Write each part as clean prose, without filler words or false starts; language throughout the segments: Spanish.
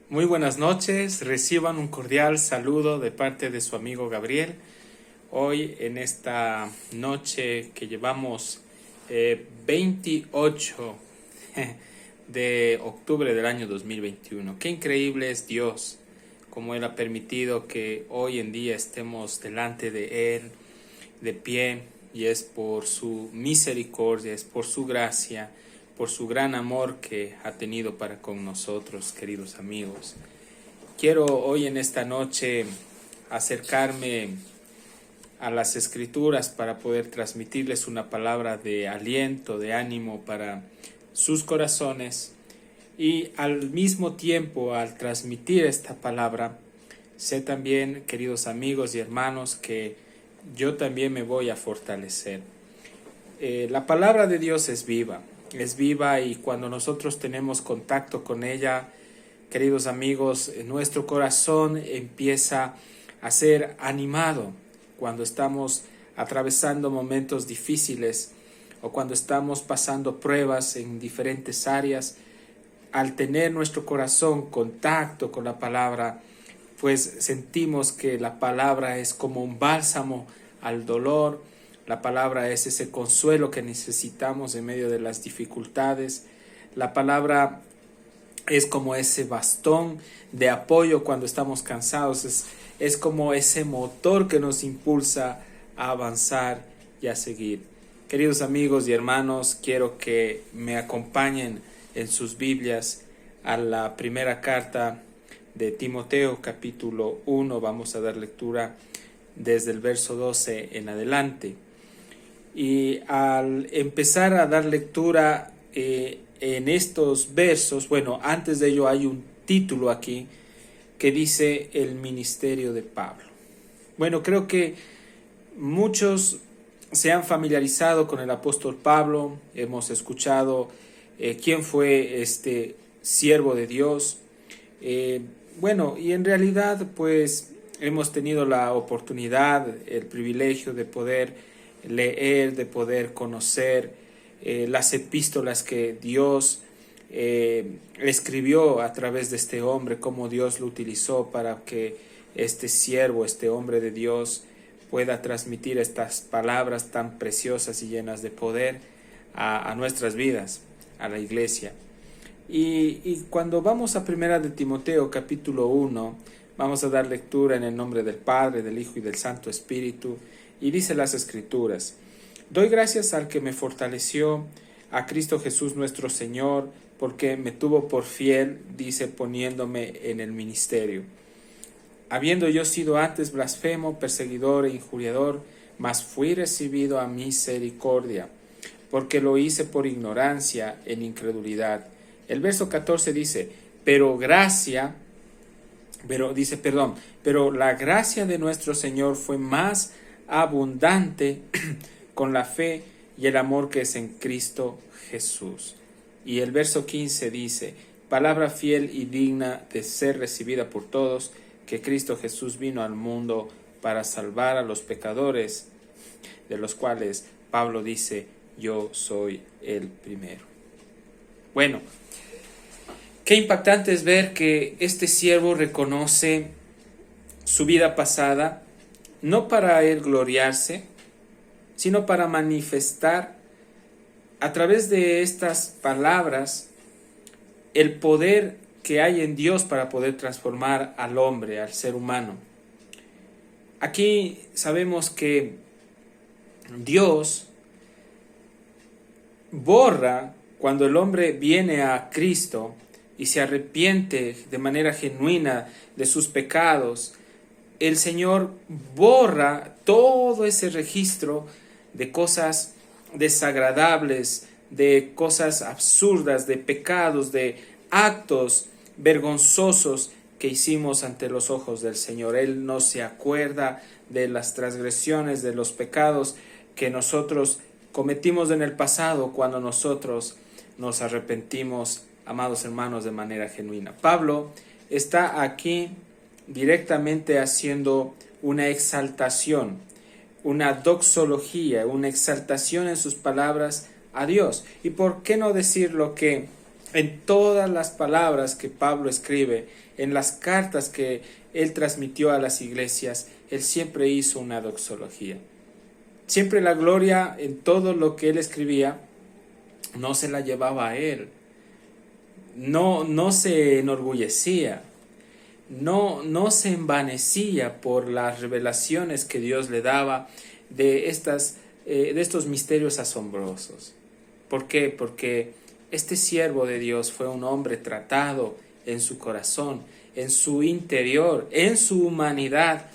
Muy buenas noches, reciban un cordial saludo de parte de su amigo Gabriel. Hoy en esta noche que llevamos 28 de octubre del año 2021. Qué increíble es Dios, como Él ha permitido que hoy en día estemos delante de Él, de pie, y es por su misericordia, es por su gracia, por su gran amor que ha tenido para con nosotros, queridos amigos. Quiero hoy en esta noche acercarme a las Escrituras para poder transmitirles una palabra de aliento, de ánimo para sus corazones, y al mismo tiempo, al transmitir esta palabra, sé también, queridos amigos y hermanos, que yo también me voy a fortalecer. La palabra de Dios es viva y cuando nosotros tenemos contacto con ella, queridos amigos, nuestro corazón empieza a ser animado cuando estamos atravesando momentos difíciles o cuando estamos pasando pruebas en diferentes áreas. Al tener nuestro corazón contacto con la palabra, pues sentimos que la palabra es como un bálsamo al dolor. La palabra es ese consuelo que necesitamos en medio de las dificultades. La palabra es como ese bastón de apoyo cuando estamos cansados. Es como ese motor que nos impulsa a avanzar y a seguir. Queridos amigos y hermanos, quiero que me acompañen en sus Biblias a la primera carta de Timoteo, capítulo 1. Vamos a dar lectura desde el verso 12 en adelante. Y al empezar a dar lectura en estos versos, bueno, antes de ello hay un título aquí que dice el ministerio de Pablo. Bueno, creo que muchos se han familiarizado con el apóstol Pablo, hemos escuchado quién fue este siervo de Dios. Bueno, y en realidad pues hemos tenido la oportunidad, el privilegio de poder leer, de poder conocer las epístolas que Dios escribió a través de este hombre, cómo Dios lo utilizó para que este siervo, este hombre de Dios, pueda transmitir estas palabras tan preciosas y llenas de poder a nuestras vidas, a la iglesia. Y cuando vamos a primera de Timoteo, capítulo 1, vamos a dar lectura en el nombre del Padre, del Hijo y del Santo Espíritu. Y dice las Escrituras: doy gracias al que me fortaleció, a Cristo Jesús nuestro Señor, porque me tuvo por fiel, dice, poniéndome en el ministerio. Habiendo yo sido antes blasfemo, perseguidor e injuriador, mas fui recibido a misericordia, porque lo hice por ignorancia en incredulidad. El verso 14 dice, pero la gracia de nuestro Señor fue más abundante con la fe y el amor que es en Cristo Jesús. Y el verso 15 dice, palabra fiel y digna de ser recibida por todos, que Cristo Jesús vino al mundo para salvar a los pecadores, de los cuales Pablo dice, yo soy el primero. Bueno, qué impactante es ver que este siervo reconoce su vida pasada, no para él gloriarse, sino para manifestar a través de estas palabras el poder que hay en Dios para poder transformar al hombre, al ser humano. Aquí sabemos que Dios borra cuando el hombre viene a Cristo y se arrepiente de manera genuina de sus pecados. El Señor borra todo ese registro de cosas desagradables, de cosas absurdas, de pecados, de actos vergonzosos que hicimos ante los ojos del Señor. Él no se acuerda de las transgresiones, de los pecados que nosotros cometimos en el pasado cuando nosotros nos arrepentimos, amados hermanos, de manera genuina. Pablo está aquí directamente haciendo una exaltación, una doxología, una exaltación en sus palabras a Dios. ¿Y por qué no decir lo que En todas las palabras que Pablo escribe, en las cartas que él transmitió a las iglesias, él siempre hizo una doxología. Siempre la gloria en todo lo que él escribía no se la llevaba a él. No se enorgullecía. No se envanecía por las revelaciones que Dios le daba de estos misterios asombrosos. ¿Por qué? Porque este siervo de Dios fue un hombre tratado en su corazón, en su interior, en su humanidad.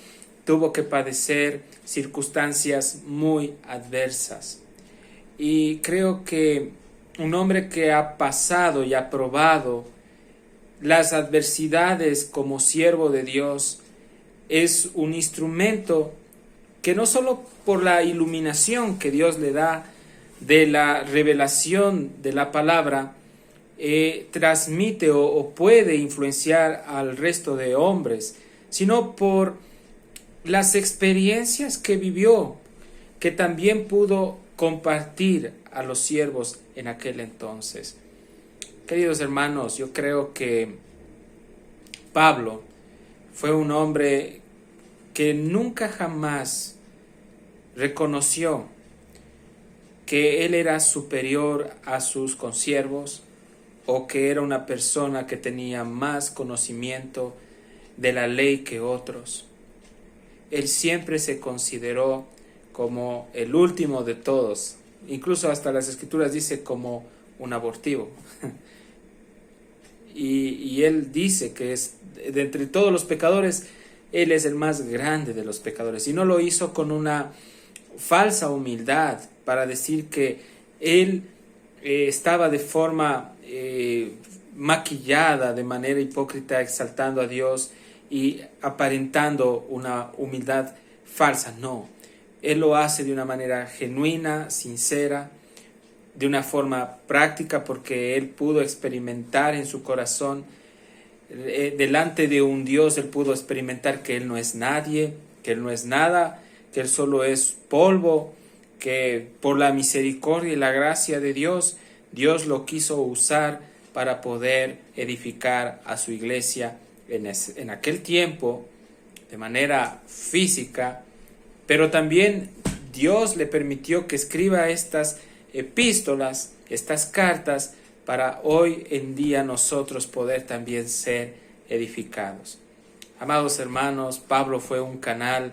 Tuvo que padecer circunstancias muy adversas. Y creo que un hombre que ha pasado y ha probado las adversidades como siervo de Dios es un instrumento que no solo por la iluminación que Dios le da de la revelación de la palabra, transmite o puede influenciar al resto de hombres, sino por las experiencias que vivió, que también pudo compartir a los siervos en aquel entonces. Queridos hermanos, yo creo que Pablo fue un hombre que nunca jamás reconoció que él era superior a sus consiervos o que era una persona que tenía más conocimiento de la ley que otros. Él siempre se consideró como el último de todos. Incluso hasta las Escrituras dice como un abortivo. Y él dice que es de entre todos los pecadores, él es el más grande de los pecadores. Y no lo hizo con una falsa humildad para decir que él estaba de forma maquillada, de manera hipócrita, exaltando a Dios y aparentando una humildad falsa. No, él lo hace de una manera genuina, sincera, de una forma práctica, porque él pudo experimentar en su corazón, delante de un Dios, él pudo experimentar que él no es nadie, que él no es nada, que él solo es polvo, que por la misericordia y la gracia de Dios, Dios lo quiso usar para poder edificar a su iglesia en aquel tiempo de manera física, pero también Dios le permitió que escriba estas epístolas, estas cartas, para hoy en día nosotros poder también ser edificados. Amados hermanos, Pablo fue un canal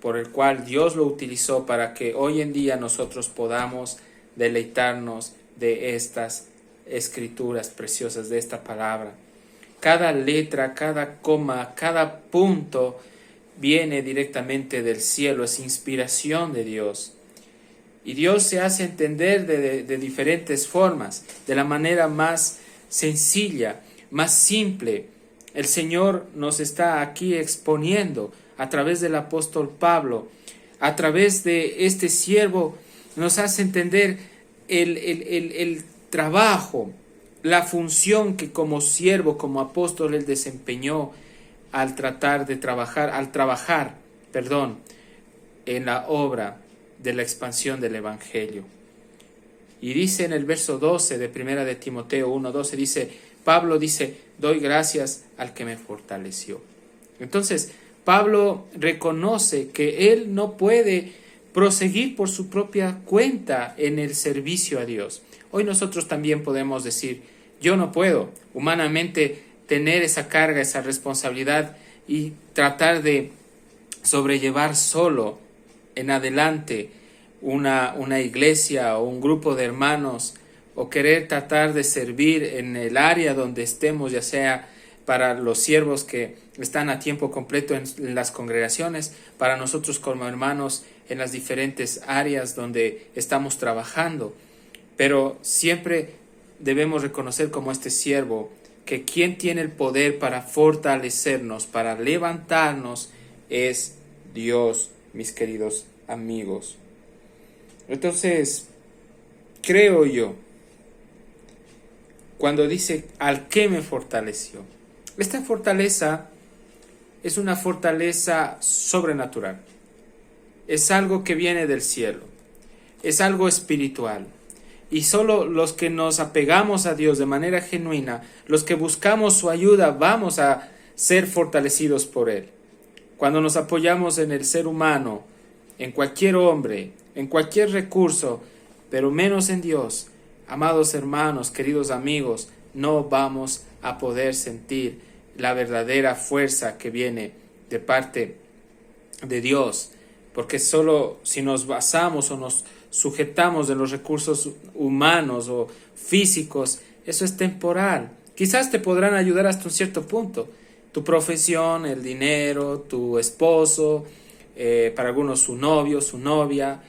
por el cual Dios lo utilizó para que hoy en día nosotros podamos deleitarnos de estas escrituras preciosas, de esta palabra. Cada letra, cada coma, cada punto viene directamente del cielo, es inspiración de Dios. Y Dios se hace entender de diferentes formas, de la manera más sencilla, más simple. El Señor nos está aquí exponiendo a través del apóstol Pablo, a través de este siervo, nos hace entender el trabajo, la función que como siervo, como apóstol, él desempeñó al trabajar en la obra de la expansión del Evangelio. Y dice en el verso 12 de Primera de Timoteo 1:12, Pablo dice, doy gracias al que me fortaleció. Entonces, Pablo reconoce que él no puede proseguir por su propia cuenta en el servicio a Dios. Hoy nosotros también podemos decir, yo no puedo humanamente tener esa carga, esa responsabilidad y tratar de sobrellevar solo en adelante una iglesia o un grupo de hermanos, o querer tratar de servir en el área donde estemos, ya sea para los siervos que están a tiempo completo en las congregaciones, para nosotros como hermanos en las diferentes áreas donde estamos trabajando. Pero siempre debemos reconocer como este siervo que quien tiene el poder para fortalecernos, para levantarnos, es Dios, mis queridos amigos. Entonces, creo yo, cuando dice al que me fortaleció, esta fortaleza es una fortaleza sobrenatural, es algo que viene del cielo, es algo espiritual, y solo los que nos apegamos a Dios de manera genuina, los que buscamos su ayuda, vamos a ser fortalecidos por Él. Cuando nos apoyamos en el ser humano, en cualquier hombre, en cualquier recurso, pero menos en Dios, amados hermanos, queridos amigos, no vamos a poder sentir la verdadera fuerza que viene de parte de Dios, porque solo si nos basamos o nos sujetamos de los recursos humanos o físicos, eso es temporal. Quizás te podrán ayudar hasta un cierto punto, tu profesión, el dinero, tu esposo, para algunos su novio, su novia,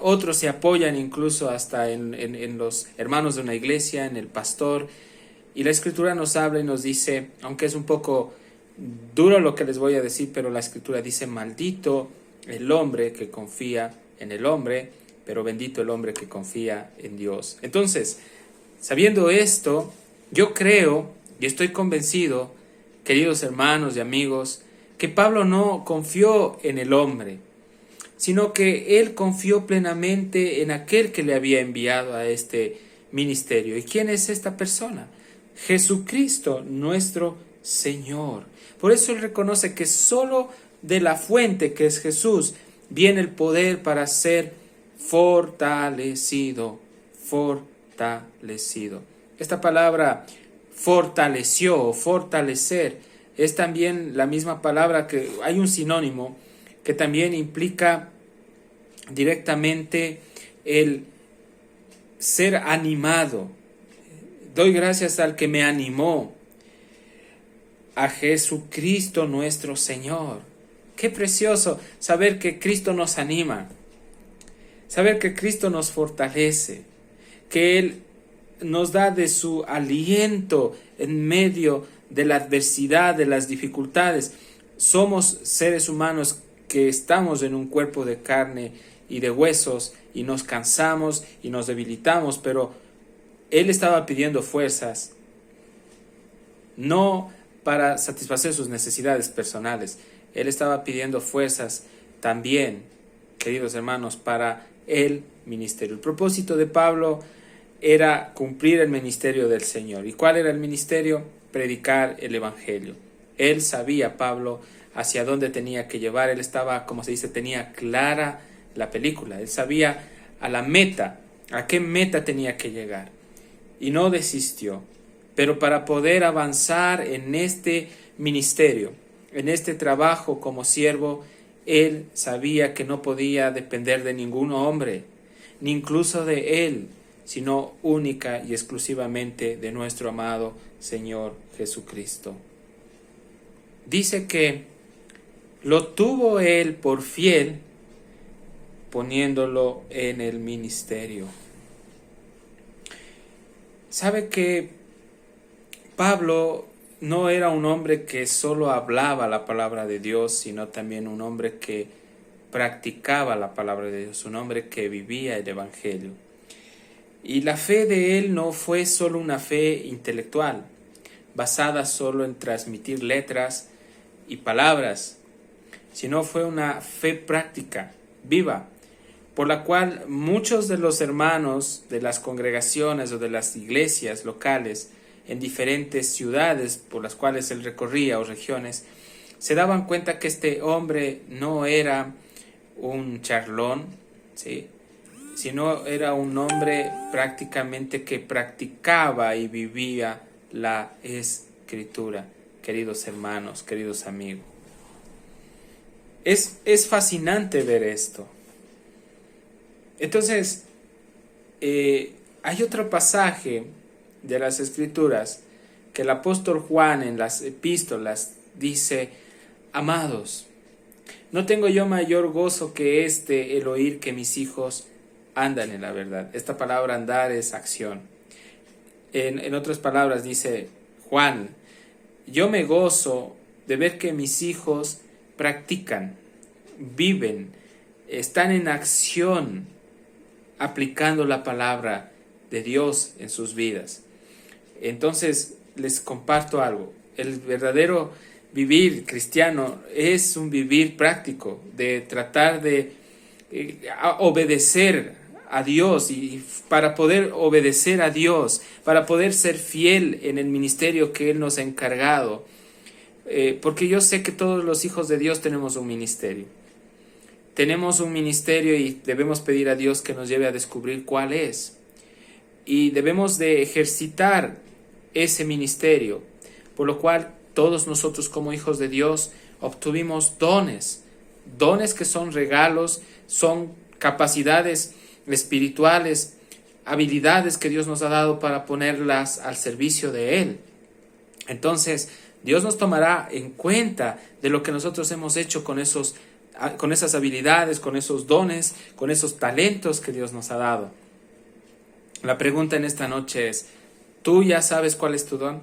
otros se apoyan incluso hasta en los hermanos de una iglesia, en el pastor, y la Escritura nos habla y nos dice, aunque es un poco duro lo que les voy a decir, pero la Escritura dice, maldito el hombre que confía en el hombre, pero bendito el hombre que confía en Dios. Entonces, sabiendo esto, yo creo y estoy convencido, queridos hermanos y amigos, que Pablo no confió en el hombre, sino que él confió plenamente en aquel que le había enviado a este ministerio. ¿Y quién es esta persona? Jesucristo, nuestro Señor. Por eso él reconoce que solo de la fuente que es Jesús viene el poder para ser fortalecido. Fortalecido. Esta palabra fortaleció o fortalecer es también la misma palabra que hay un sinónimo que también implica directamente el ser animado. Doy gracias al que me animó, a Jesucristo nuestro Señor. Qué precioso saber que Cristo nos anima, saber que Cristo nos fortalece, que Él nos da de su aliento en medio de la adversidad, de las dificultades. Somos seres humanos que estamos en un cuerpo de carne y de huesos y nos cansamos y nos debilitamos, pero Él estaba pidiendo fuerzas, no para satisfacer sus necesidades personales. Él estaba pidiendo fuerzas también, queridos hermanos, para el ministerio. El propósito de Pablo era cumplir el ministerio del Señor. ¿Y cuál era el ministerio? Predicar el Evangelio. Él sabía, Pablo, hacia dónde tenía que llevar. Él estaba, como se dice, tenía clara la película. Él sabía a la meta, a qué meta tenía que llegar. Y no desistió. Pero para poder avanzar en este ministerio, en este trabajo como siervo, él sabía que no podía depender de ningún hombre, ni incluso de él, sino única y exclusivamente de nuestro amado Señor Jesucristo. Dice que lo tuvo él por fiel, poniéndolo en el ministerio. ¿Sabe que Pablo no era un hombre que solo hablaba la palabra de Dios, sino también un hombre que practicaba la palabra de Dios, un hombre que vivía el Evangelio? Y la fe de él no fue solo una fe intelectual, basada solo en transmitir letras y palabras, sino fue una fe práctica, viva, por la cual muchos de los hermanos de las congregaciones o de las iglesias locales en diferentes ciudades por las cuales él recorría o regiones, se daban cuenta que este hombre no era un charlón, ¿sí?, sino era un hombre prácticamente que practicaba y vivía la Escritura, queridos hermanos, queridos amigos. Es fascinante ver esto. Entonces, hay otro pasaje de las Escrituras que el apóstol Juan en las epístolas dice: amados, no tengo yo mayor gozo que el oír que mis hijos andan en la verdad. Esta palabra andar es acción. En otras palabras dice Juan: yo me gozo de ver que mis hijos practican, viven, están en acción, aplicando la palabra de Dios en sus vidas. Entonces les comparto algo. El verdadero vivir cristiano es un vivir práctico, de tratar de obedecer a Dios y para poder obedecer a Dios, para poder ser fiel en el ministerio que Él nos ha encargado. Porque yo sé que todos los hijos de Dios tenemos un ministerio. Tenemos un ministerio y debemos pedir a Dios que nos lleve a descubrir cuál es. Y debemos de ejercitar ese ministerio, por lo cual todos nosotros como hijos de Dios obtuvimos dones que son regalos, son capacidades espirituales, habilidades que Dios nos ha dado para ponerlas al servicio de Él. Entonces, Dios nos tomará en cuenta de lo que nosotros hemos hecho con esas habilidades, con esos dones, con esos talentos que Dios nos ha dado. La pregunta en esta noche es, ¿tú ya sabes cuál es tu don?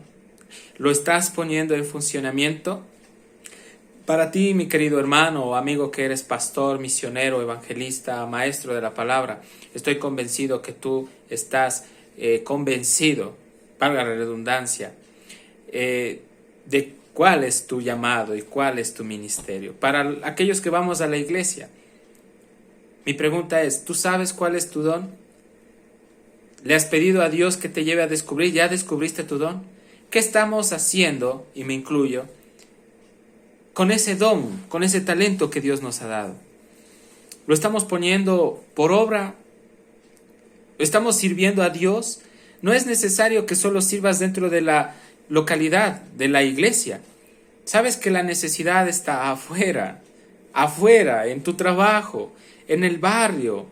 ¿Lo estás poniendo en funcionamiento? Para ti, mi querido hermano o amigo que eres pastor, misionero, evangelista, maestro de la palabra, estoy convencido que tú estás convencido, valga la redundancia, de cuál es tu llamado y cuál es tu ministerio. Para aquellos que vamos a la iglesia, mi pregunta es, ¿tú sabes cuál es tu don? ¿Le has pedido a Dios que te lleve a descubrir? ¿Ya descubriste tu don? ¿Qué estamos haciendo, y me incluyo, con ese don, con ese talento que Dios nos ha dado? ¿Lo estamos poniendo por obra? ¿Lo estamos sirviendo a Dios? No es necesario que solo sirvas dentro de la localidad, de la iglesia. Sabes que la necesidad está afuera, en tu trabajo, en el barrio,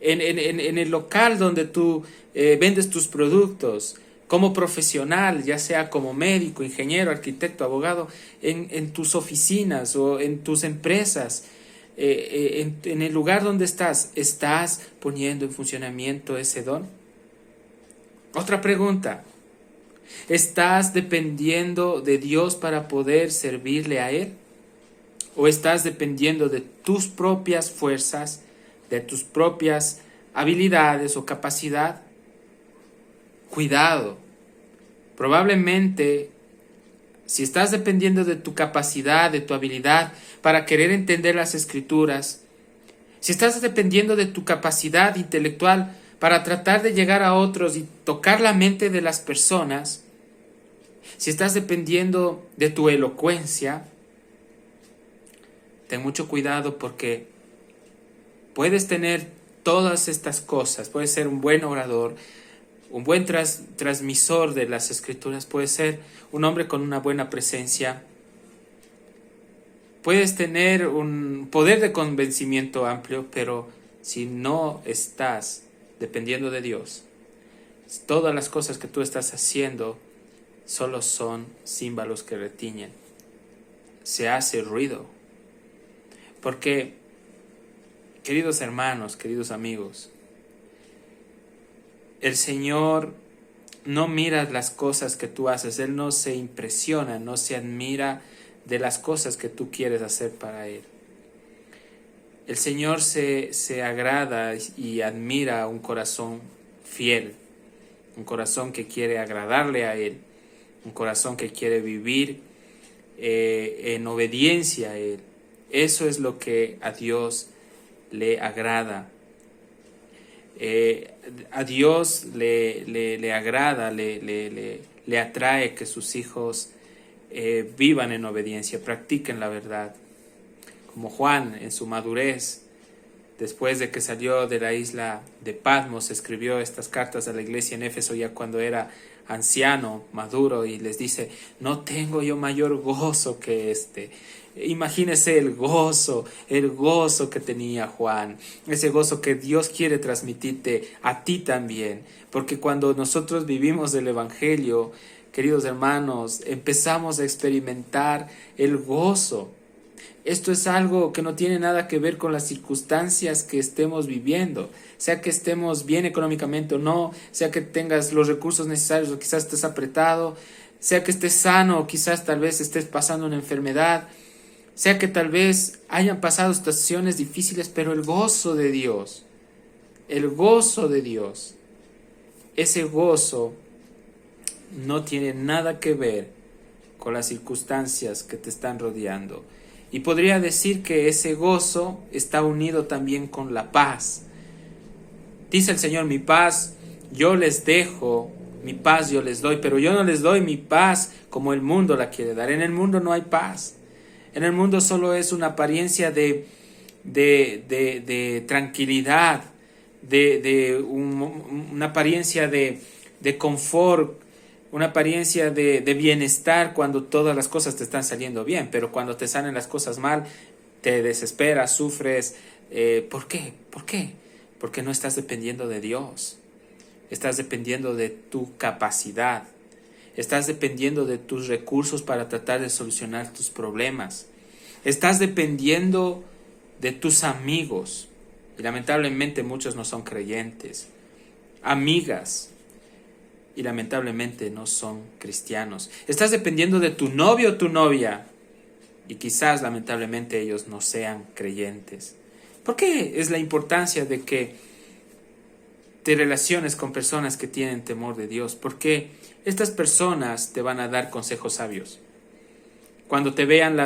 en el local donde tú vendes tus productos, como profesional, ya sea como médico, ingeniero, arquitecto, abogado, en tus oficinas o en tus empresas, en el lugar donde ¿estás poniendo en funcionamiento ese don? Otra pregunta, ¿estás dependiendo de Dios para poder servirle a Él? ¿O estás dependiendo de tus propias fuerzas, de tus propias habilidades o capacidad? Cuidado, probablemente si estás dependiendo de tu capacidad, de tu habilidad para querer entender las Escrituras, si estás dependiendo de tu capacidad intelectual para tratar de llegar a otros y tocar la mente de las personas, si estás dependiendo de tu elocuencia, ten mucho cuidado porque puedes tener todas estas cosas, puedes ser un buen orador, un buen transmisor de las Escrituras, puedes ser un hombre con una buena presencia, puedes tener un poder de convencimiento amplio, pero si no estás dependiendo de Dios, todas las cosas que tú estás haciendo solo son címbalos que retiñen. Se hace ruido. Porque, queridos hermanos, queridos amigos, el Señor no mira las cosas que tú haces. Él no se impresiona, no se admira de las cosas que tú quieres hacer para Él. El Señor se agrada y admira un corazón fiel, un corazón que quiere agradarle a Él, un corazón que quiere vivir en obediencia a Él. Eso es lo que a Dios le agrada. A Dios le agrada, le atrae que sus hijos vivan en obediencia, practiquen la verdad. Como Juan en su madurez, después de que salió de la isla de Patmos, escribió estas cartas a la iglesia en Éfeso ya cuando era anciano, maduro, y les dice, no tengo yo mayor gozo que este. Imagínese el gozo que tenía Juan, ese gozo que Dios quiere transmitirte a ti también, porque cuando nosotros vivimos el Evangelio, queridos hermanos, empezamos a experimentar el gozo. Esto es algo que no tiene nada que ver con las circunstancias que estemos viviendo, sea que estemos bien económicamente o no, sea que tengas los recursos necesarios o quizás estés apretado, sea que estés sano o quizás tal vez estés pasando una enfermedad, sea que tal vez hayan pasado situaciones difíciles, pero el gozo de Dios, ese gozo no tiene nada que ver con las circunstancias que te están rodeando. Y podría decir que ese gozo está unido también con la paz. Dice el Señor, mi paz yo les dejo, mi paz yo les doy, pero yo no les doy mi paz como el mundo la quiere dar. En el mundo no hay paz. En el mundo solo es una apariencia de tranquilidad, una apariencia de confort, una apariencia de bienestar cuando todas las cosas te están saliendo bien, pero cuando te salen las cosas mal, te desesperas, sufres. ¿Por qué? ¿Por qué? Porque no estás dependiendo de Dios. Estás dependiendo de tu capacidad. Estás dependiendo de tus recursos para tratar de solucionar tus problemas. Estás dependiendo de tus amigos. Y lamentablemente muchos no son creyentes. Amigas. Y lamentablemente no son cristianos. Estás dependiendo de tu novio o tu novia. Y quizás lamentablemente ellos no sean creyentes. ¿Por qué es la importancia de que te relaciones con personas que tienen temor de Dios? Porque estas personas te van a dar consejos sabios. Cuando te vean,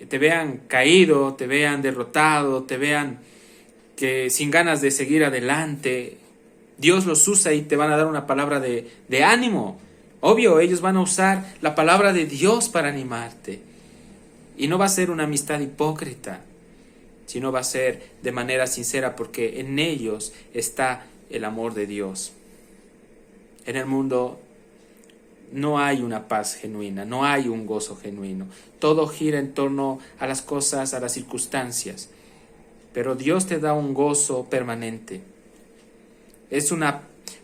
te vean caído, te vean derrotado, te vean que sin ganas de seguir adelante, Dios los usa y te van a dar una palabra de ánimo. Obvio, ellos van a usar la palabra de Dios para animarte. Y no va a ser una amistad hipócrita, sino va a ser de manera sincera, porque en ellos está el amor de Dios. En el mundo no hay una paz genuina, no hay un gozo genuino. Todo gira en torno a las cosas, a las circunstancias. Pero Dios te da un gozo permanente. Es una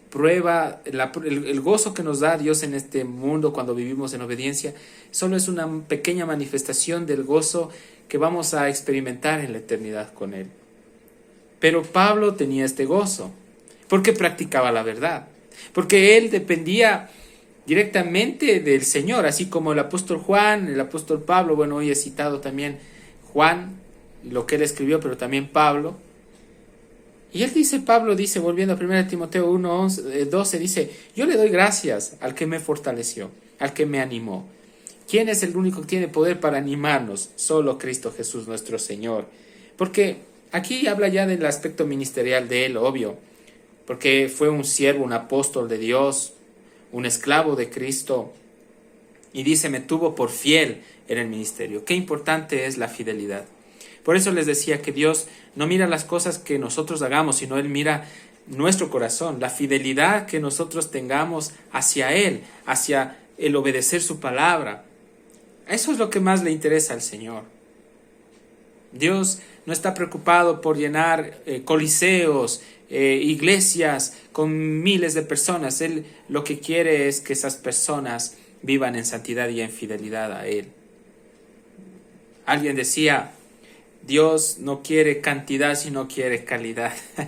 prueba, el gozo que nos da Dios en este mundo cuando vivimos en obediencia, solo es una pequeña manifestación del gozo que vamos a experimentar en la eternidad con Él. Pero Pablo tenía este gozo, porque practicaba la verdad, porque él dependía directamente del Señor, así como el apóstol Juan, el apóstol Pablo. Bueno, hoy he citado también Juan, lo que él escribió, pero también Pablo. Y él dice, Pablo dice, volviendo a 1 Timoteo 1:12, dice, yo le doy gracias al que me fortaleció, al que me animó. ¿Quién es el único que tiene poder para animarnos? Solo Cristo Jesús nuestro Señor. Porque aquí habla ya del aspecto ministerial de él, obvio, porque fue un siervo, un apóstol de Dios, un esclavo de Cristo, y dice, me tuvo por fiel en el ministerio. Qué importante es la fidelidad. Por eso les decía que Dios no mira las cosas que nosotros hagamos, sino Él mira nuestro corazón, la fidelidad que nosotros tengamos hacia Él, hacia el obedecer su palabra. Eso es lo que más le interesa al Señor. Dios no está preocupado por llenar coliseos, iglesias con miles de personas. Él lo que quiere es que esas personas vivan en santidad y en fidelidad a Él. Alguien decía, Dios no quiere cantidad, sino quiere calidad.